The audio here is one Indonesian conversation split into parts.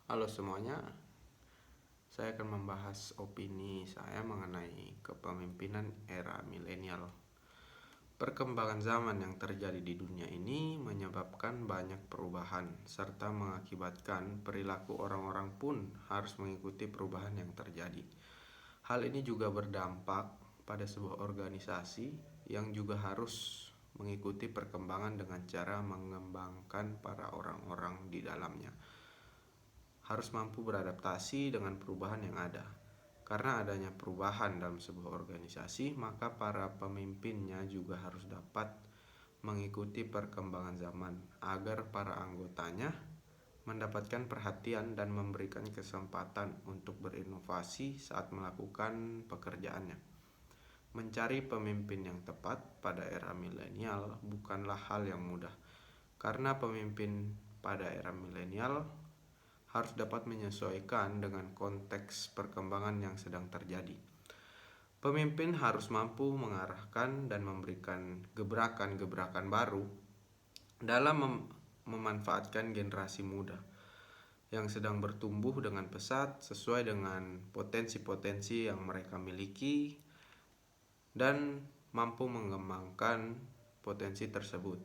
Halo semuanya, saya akan membahas opini saya mengenai kepemimpinan era milenial. Perkembangan zaman yang terjadi di dunia ini menyebabkan banyak perubahan serta mengakibatkan perilaku orang-orang pun harus mengikuti perubahan yang terjadi. Hal ini juga berdampak pada sebuah organisasi yang juga harus mengikuti perkembangan dengan cara mengembangkan para orang-orang di dalamnya. Harus mampu beradaptasi dengan perubahan yang ada. Karena adanya perubahan dalam sebuah organisasi, maka para pemimpinnya juga harus dapat mengikuti perkembangan zaman agar para anggotanya mendapatkan perhatian dan memberikan kesempatan untuk berinovasi saat melakukan pekerjaannya. Mencari pemimpin yang tepat pada era milenial bukanlah hal yang mudah, karena pemimpin pada era milenial harus dapat menyesuaikan dengan konteks perkembangan yang sedang terjadi. Pemimpin harus mampu mengarahkan dan memberikan gebrakan-gebrakan baru dalam memanfaatkan generasi muda yang sedang bertumbuh dengan pesat sesuai dengan potensi-potensi yang mereka miliki dan mampu mengembangkan potensi tersebut.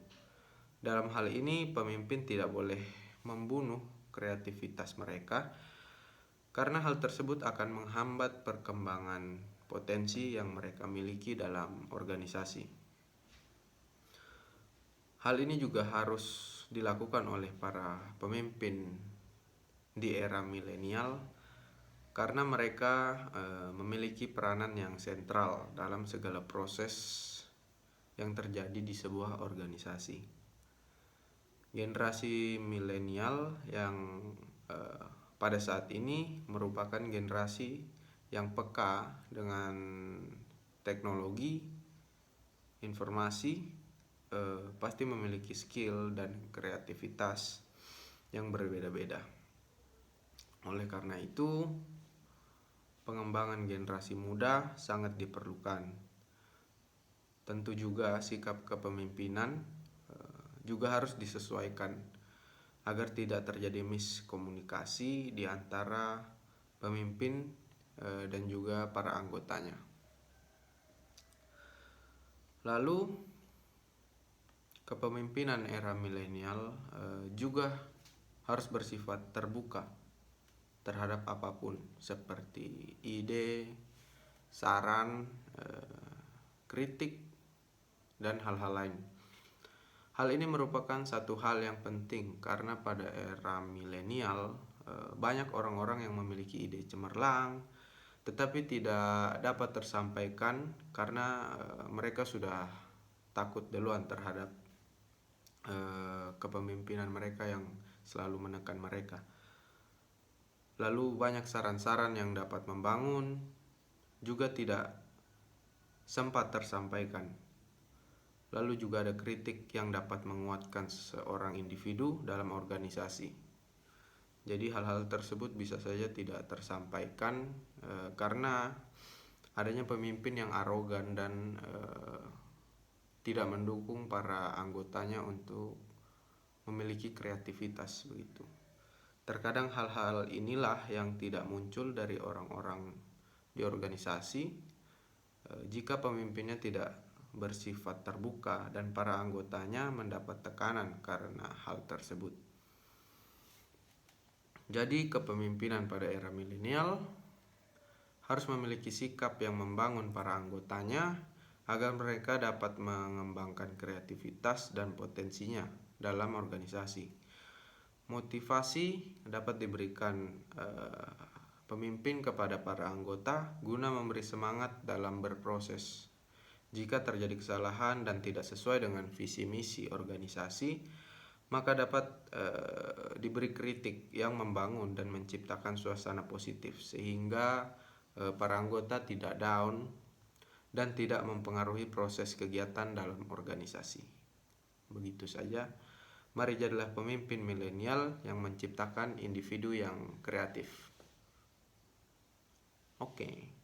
Dalam hal ini, pemimpin tidak boleh membunuh kreativitas mereka, karena hal tersebut akan menghambat perkembangan potensi yang mereka miliki dalam organisasi. Hal ini juga harus dilakukan oleh para pemimpin di era milenial, karena mereka memiliki peranan yang sentral dalam segala proses yang terjadi di sebuah organisasi. Generasi milenial yang pada saat ini merupakan generasi yang peka dengan teknologi, informasi, pasti memiliki skill dan kreativitas yang berbeda-beda. Oleh karena itu, pengembangan generasi muda sangat diperlukan. Tentu juga sikap kepemimpinan juga harus disesuaikan agar tidak terjadi miskomunikasi di antara pemimpin dan juga para anggotanya. Lalu, kepemimpinan era milenial juga harus bersifat terbuka terhadap apapun, seperti ide, saran, kritik, dan hal-hal lain. Hal ini merupakan satu hal yang penting karena pada era milenial banyak orang-orang yang memiliki ide cemerlang tetapi tidak dapat tersampaikan karena mereka sudah takut duluan terhadap kepemimpinan mereka yang selalu menekan mereka. Lalu banyak saran-saran yang dapat membangun juga tidak sempat tersampaikan. Lalu juga ada kritik yang dapat menguatkan seorang individu dalam organisasi. Jadi hal-hal tersebut bisa saja tidak tersampaikan karena adanya pemimpin yang arogan dan tidak mendukung para anggotanya untuk memiliki kreativitas begitu. Terkadang hal-hal inilah yang tidak muncul dari orang-orang di organisasi jika pemimpinnya tidak bersifat terbuka dan para anggotanya mendapat tekanan karena hal tersebut. Jadi kepemimpinan pada era milenial harus memiliki sikap yang membangun para anggotanya agar mereka dapat mengembangkan kreativitas dan potensinya dalam organisasi. Motivasi dapat diberikan pemimpin kepada para anggota guna memberi semangat dalam berproses. Jika terjadi kesalahan dan tidak sesuai dengan visi misi organisasi, maka dapat diberi kritik yang membangun dan menciptakan suasana positif sehingga para anggota tidak down dan tidak mempengaruhi proses kegiatan dalam organisasi. Begitu saja. Mari jadilah pemimpin milenial yang menciptakan individu yang kreatif. Oke.